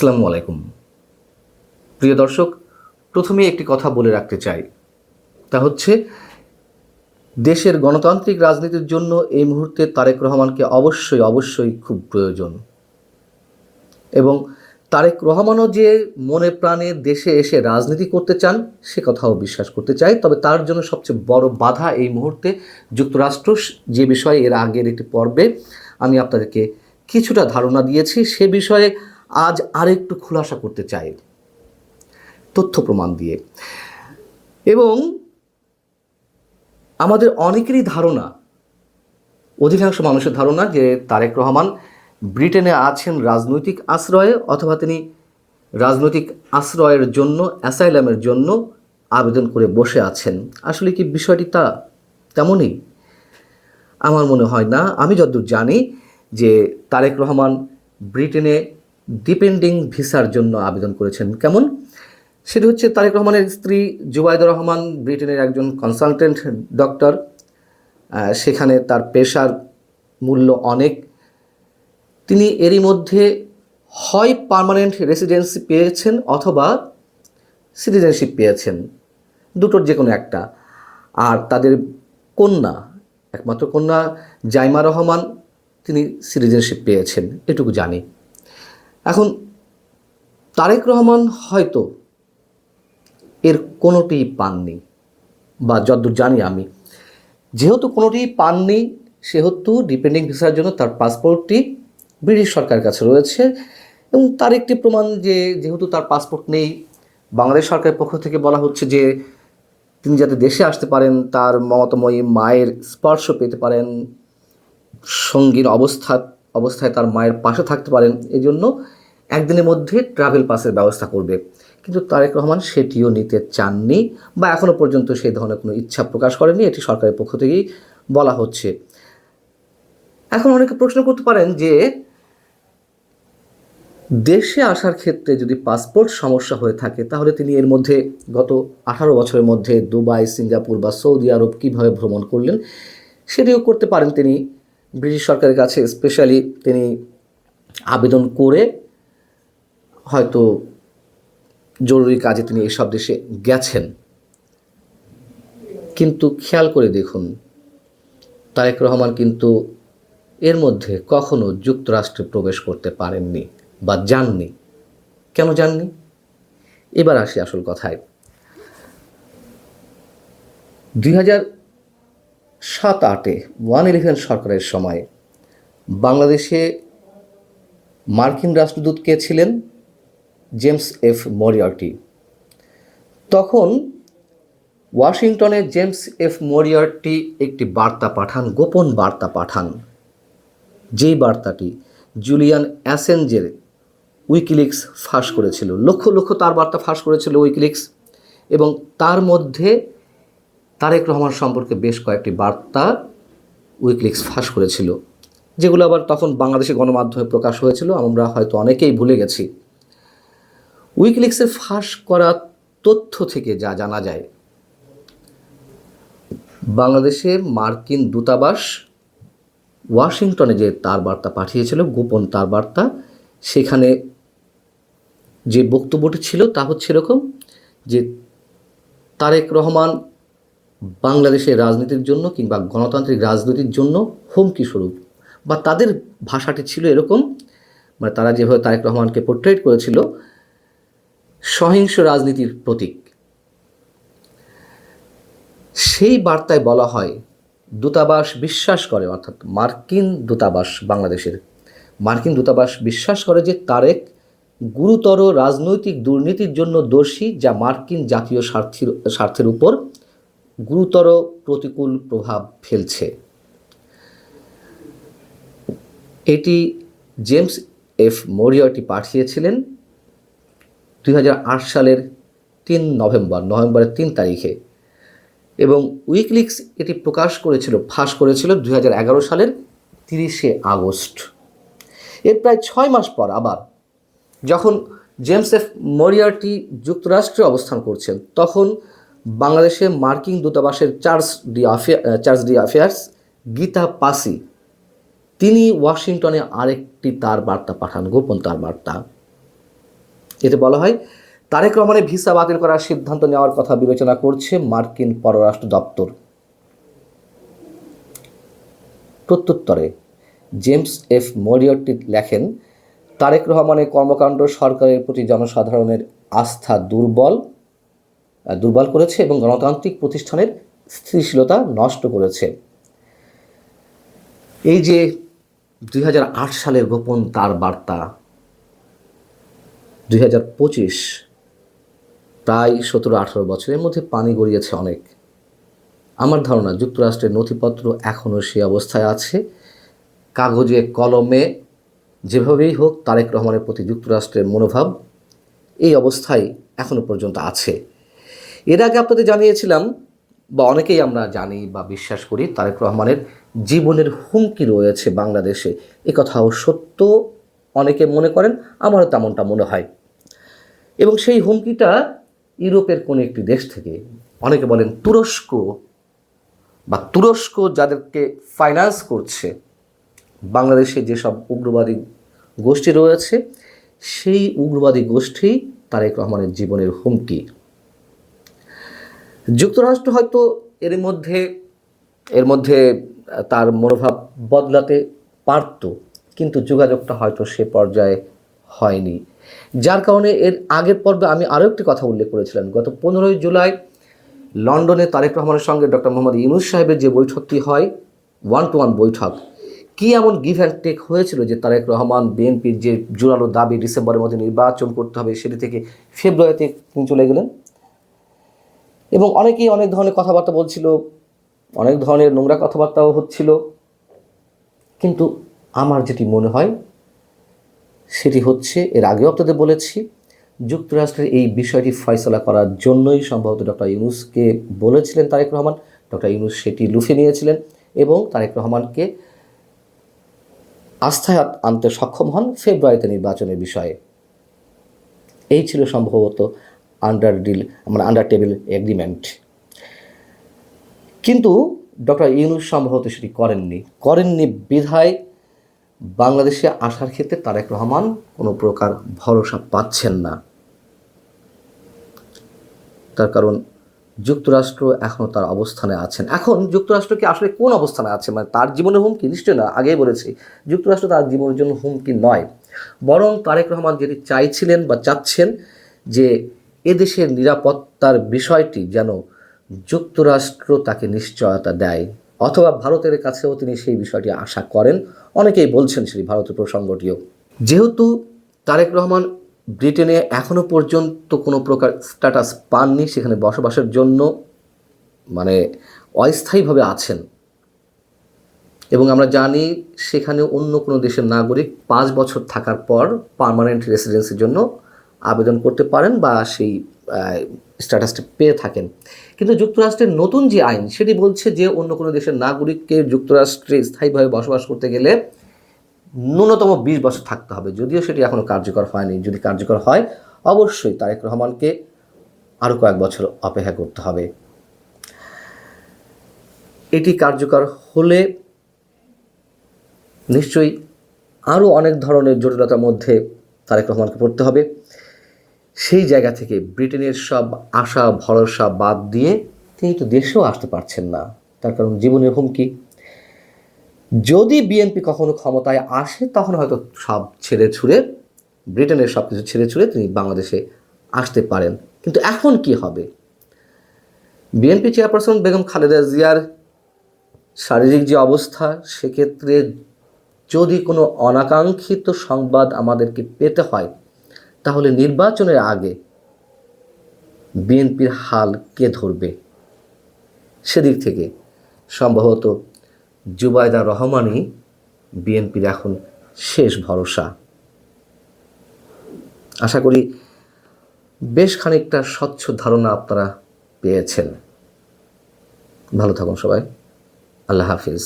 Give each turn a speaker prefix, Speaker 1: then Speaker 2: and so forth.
Speaker 1: আসসালামু আলাইকুম। প্রিয় দর্শক, প্রথমেই একটি কথা বলে রাখতে চাই, তা হচ্ছে দেশের গণতান্ত্রিক রাজনীতির জন্য এই মুহূর্তে তারেক রহমানকে অবশ্যই খুব প্রয়োজন। এবং তারেক রহমানও যে মনে প্রাণে দেশে এসে রাজনীতি করতে চান সে কথাও বিশ্বাস করতে চাই। তবে তার জন্য সবচেয়ে বড় বাধা এই মুহূর্তে যুক্তরাষ্ট্র, যে বিষয়ে এর আগের একটি পর্বে আমি আপনাদেরকে কিছুটা ধারণা দিয়েছি, সে বিষয়ে আজ আরেকটু খুলাসা করতে চাই তথ্য প্রমাণ দিয়ে। এবং আমাদের অনেকেরই ধারণা, অধিকাংশ মানুষের ধারণা যে তারেক রহমান ব্রিটেনে আছেন রাজনৈতিক আশ্রয়ে, অথবা তিনি রাজনৈতিক আশ্রয়ের জন্য, অ্যাসাইলামের জন্য আবেদন করে বসে আছেন। আসলে কি বিষয়টি তেমনই? আমার মনে হয় না। আমি যতদূর জানি যে তারেক রহমান ব্রিটেনে ডিপেন্ডিং ভিসার জন্য আবেদন করেছেন। কেমন? সেটি হচ্ছে, তারেক রহমানের স্ত্রী জুবাইদা রহমান ব্রিটেনের একজন কনসালটেন্ট ডক্টর। সেখানে তার পেশার মূল্য অনেক। তিনি এরই মধ্যে হয় পার্মানেন্ট রেসিডেন্সি পেয়েছেন অথবা সিটিজেনশিপ পেয়েছেন, দুটোর যে কোনো একটা। আর তাদের কন্যা, একমাত্র কন্যা জাইমা রহমান, তিনি সিটিজেনশিপ পেয়েছেন, এটুকু জানি। এখন তারেক রহমান হয়তো এর কোনোটিই পাননি, বা যতদূর জানি আমি, যেহেতু কোনোটিই পাননি, সেহেতু ডিপেন্ডিং ভিসার জন্য তার পাসপোর্টটি ব্রিটিশ সরকারের কাছে রয়েছে। এবং তার একটি প্রমাণ যে যেহেতু তার পাসপোর্ট নেই, বাংলাদেশ সরকারের পক্ষ থেকে বলা হচ্ছে যে তিনি যাতে দেশে আসতে পারেন, তার মমতাময়ী মায়ের স্পর্শ পেতে পারেন, সঙ্গীর অবস্থায় তার মায়ের পাশে থাকতে পারেন, এই জন্য একদিনের মধ্যে ট্রাভেল পাসের ব্যবস্থা করবে। কিন্তু তারেক রহমান সেটিও নিতে চাননি, বা এখনও পর্যন্ত সেই ধরনের কোনো ইচ্ছা প্রকাশ করেনি। এটি সরকারের পক্ষ থেকেই বলা হচ্ছে। এখন অনেকে প্রশ্ন করতে পারেন যে দেশে আসার ক্ষেত্রে যদি পাসপোর্ট সমস্যা হয়ে থাকে, তাহলে তিনি এর মধ্যে গত 18 বছরের মধ্যে দুবাই, সিঙ্গাপুর বা সৌদি আরব কীভাবে ভ্রমণ করলেন, সেটিও করতে পারেন তিনি ব্রিটিশ সরকারের কাছে। স্পেশালি তিনি আবেদন করে হয়তো জরুরি কাজে তিনি এইসব দেশে গেছেন। কিন্তু খেয়াল করে দেখুন, তারেক রহমান কিন্তু এর মধ্যে কখনো যুক্তরাষ্ট্রে প্রবেশ করতে পারেননি বা যাননি। কেন যাননি? এবার আসি আসল কথায়। 2007-08 111 সরকারের সময় বাংলাদেশে মার্কিন রাষ্ট্রদূত কে ছিলেন? James F Moriarty. তখন ওয়াশিংটনে জেমস এফ মরিয়ার্টি একটি বার্তা পাঠান, গোপন বার্তা পাঠান, যেই বার্তাটি জুলিয়ান অ্যাসেঞ্জের উইকিলিক্স ফাঁস করেছিল। লক্ষ লক্ষ তার বার্তা ফাঁস করেছিল উইকিলিক্স, এবং তার মধ্যে তারেক রহমান সম্পর্কে বেশ কয়েকটি বার্তা উইকিলিক্স ফাঁস করেছিল, যেগুলো আবার তখন বাংলাদেশে গণমাধ্যমে প্রকাশ হয়েছিল। আমরা হয়তো অনেকেই ভুলে গেছি। উইকিলিক্সের ফাঁস করা তথ্য থেকে যা জানা যায়, বাংলাদেশে মার্কিন দূতাবাস ওয়াশিংটনে যে তার বার্তা পাঠিয়েছিল, গোপন তার বার্তা, সেখানে যে বক্তব্যটি ছিল তা হচ্ছে এরকম যে তারেক রহমান বাংলাদেশের রাজনীতির জন্য কিংবা গণতান্ত্রিক রাজনীতির জন্য হুমকি স্বরূপ, বা তাদের ভাষাটি ছিল এরকম, মানে তারা যেভাবে তারেক রহমানকে পোর্ট্রেট করেছিল, সহিংস রাজনীতির প্রতীক। সেই বার্তায় বলা হয়, দূতাবাস বিশ্বাস করে, অর্থাৎ মার্কিন দূতাবাস, বাংলাদেশের মার্কিন দূতাবাস বিশ্বাস করে যে তারেক গুরুতর রাজনৈতিক দুর্নীতির জন্য দোষী, যা মার্কিন জাতীয় স্বার্থের উপর গুরুতর প্রতিকূল প্রভাব ফেলছে। এটি জেমস এফ মরিয়ার্টি পাঠিয়েছিলেন 2008 সালের নভেম্বরের 3 তারিখে, এবং উইকিলিক্স এটি ফাঁস করেছিল 2011 সালের 30 আগস্ট। এর প্রায় 6 মাস পর আবার যখন জেমস এফ মরিয়ার্টি যুক্তরাষ্ট্রে অবস্থান করছেন, তখন বাংলাদেশে মার্কিন দূতাবাসের চার্জ ডি অ্যাফেয়ার্স গীতা পাসি, তিনি ওয়াশিংটনে আরেকটি তার বার্তা পাঠান, গোপন তার বার্তা। এতে বলা হয়, তারেক রহমানের ভিসা বাতিল করার সিদ্ধান্ত নেওয়ার কথা বিবেচনা করছে মার্কিন পররাষ্ট্র দপ্তর। প্রত্যুত্তরে জেমস এফ মরিয়র্টি লেখেন, তারেক রহমানের কর্মকাণ্ড সরকারের প্রতি জনসাধারণের আস্থা দুর্বল করেছে এবং গণতান্ত্রিক প্রতিষ্ঠানের স্থিতিশীলতা নষ্ট করেছে। এই যে 2008 সালের গোপন তার বার্তা, 2025 প্রায় 17-18 বছরের মধ্যে পানি গড়িয়েছে অনেক। আমার ধারণা যুক্তরাষ্ট্রের নথিপত্র এখনও সে অবস্থায় আছে। কাগজে কলমে যেভাবেই হোক তারেক রহমানের প্রতি যুক্তরাষ্ট্রের মনোভাব এই অবস্থায় এখনও পর্যন্ত আছে। এর আগে আপনাদের জানিয়েছিলাম, বা অনেকেই আমরা জানি বা বিশ্বাস করি, তারেক রহমানের জীবনের হুমকি রয়েছে বাংলাদেশে। এ কথাও সত্য, অনেকে মনে করেন, আমারও তেমনটা মনে হয়। এবং সেই হুমকিটা ইউরোপের কোনো একটি দেশ থেকে, অনেকে বলেন তুরস্ক যাদেরকে ফাইন্যান্স করছে বাংলাদেশে যেসব উগ্রবাদী গোষ্ঠী রয়েছে, সেই উগ্রবাদী গোষ্ঠী তারেক রহমানের জীবনের হুমকি। যুক্তরাষ্ট্র হয়তো এর মধ্যে তার মনোভাব বদলাতে পারত, কিন্তু যোগাযোগটা হয়তো সে পর্যায়ে হয়নি। যার কারণে এর আগের পর্বে আমি আরও একটি কথা উল্লেখ করেছিলাম। গত 15 জুলাই লন্ডনে তারেক রহমানের সঙ্গে ডক্টর মোহাম্মদ ইউনূস সাহেবের যে বৈঠকটি হয়, 1-to-1 বৈঠক, কি এমন গিভ অ্যান্ড টেক হয়েছিল যে তারেক রহমান বিএনপির যে জোরালো দাবি ডিসেম্বরের মধ্যে নির্বাচন করতে হবে, সেটি থেকে ফেব্রুয়ারিতে তিনি চলে গেলেন। এবং অনেকেই অনেক ধরনের কথাবার্তা বলছিল, অনেক ধরনের নোংরা কথাবার্তাও হচ্ছিল, কিন্তু আমার যেটি মনে হয় সেটি হচ্ছে, এর আগেও আপনাদের বলেছি, যুক্তরাষ্ট্রের এই বিষয়টি ফয়সলা করার জন্যই সম্ভবত ডক্টর ইউনূসকে বলেছিলেন তারেক রহমান। ডক্টর ইউনূস সেটি লুফে নিয়েছিলেন এবং তারেক রহমানকে আস্থায় আনতে সক্ষম হন ফেব্রুয়ারিতে নির্বাচনের বিষয়ে। এই ছিল সম্ভবত আন্ডার টেবিল এগ্রিমেন্ট। কিন্তু ডক্টর ইউনূস সম্ভবত সেটি করেননি বিধায় বাংলাদেশে আসার ক্ষেত্রে তারেক রহমান কোনো প্রকার ভরসা পাচ্ছেন না। তার কারণ যুক্তরাষ্ট্র এখনও তার অবস্থানে আছেন। এখন যুক্তরাষ্ট্রকে আসলে কোন অবস্থানে আছে, মানে তার জীবনের হুমকি? নিশ্চয় না। আগেই বলেছি, যুক্তরাষ্ট্র তার জীবনের জন্য হুমকি নয়, বরং তারেক রহমান যেটি চাইছিলেন বা চাচ্ছেন যে এদেশের নিরাপত্তার বিষয়টি যেন যুক্তরাষ্ট্র তাকে নিশ্চয়তা দেয়, অথবা ভারতের কাছেও তিনি সেই বিষয়টি আশা করেন। অনেকেই বলছেন সেটি ভারতের প্রসঙ্গটিও। যেহেতু তারেক রহমান ব্রিটেনে এখনও পর্যন্ত কোনো প্রকার স্ট্যাটাস পাননি, সেখানে বসবাসের জন্য মানে অস্থায়ীভাবে আছেন, এবং আমরা জানি সেখানে অন্য কোনো দেশের নাগরিক 5 বছর থাকার পর পার্মানেন্ট রেসিডেন্সির জন্য আবেদন করতে পারেন বা সেই স্ট্যাটাসটি পেয়ে থাকেন। কিন্তু যুক্তরাষ্ট্রের নতুন যে আইন, সেটি বলছে যে অন্য কোনো দেশের নাগরিককে যুক্তরাষ্ট্রে স্থায়ীভাবে বসবাস করতে গেলে ন্যূনতম 20 বছর থাকতে হবে। যদিও সেটি এখনও কার্যকর হয়নি। যদি কার্যকর হয়, অবশ্যই তারেক রহমানকে আরও কয়েক বছর অপেক্ষা করতে হবে। এটি কার্যকর হলে নিশ্চয়ই আরও অনেক ধরনের জটিলতার মধ্যে তারেক রহমানকে পড়তে হবে। সেই জায়গা থেকে ব্রিটেনের সব আশা ভরসা বাদ দিয়ে তিনি তো দেশেও আসতে পারছেন না, তার কারণ জীবনের হুমকি। যদি বিএনপি কখনো ক্ষমতায় আসে, তখন হয়তো সব ছেড়ে ছুড়ে, ব্রিটেনের সব কিছু ছেড়ে ছুড়ে তিনি বাংলাদেশে আসতে পারেন। কিন্তু এখন কি হবে? বিএনপি চেয়ারপারসন বেগম খালেদা জিয়ার শারীরিক যে অবস্থা, সেক্ষেত্রে যদি কোনো অনাকাঙ্ক্ষিত সংবাদ আমাদেরকে পেতে হয়, তাহলে নির্বাচনের আগে বিএনপির হাল কে ধরবে? সেদিক থেকে সম্ভবত জুবাইদা রহমানই বিএনপির এখন শেষ ভরসা। আশা করি বেশ খানিকটা স্বচ্ছ ধারণা আপনারা পেয়েছেন। ভালো থাকুন সবাই। আল্লাহ হাফিজ।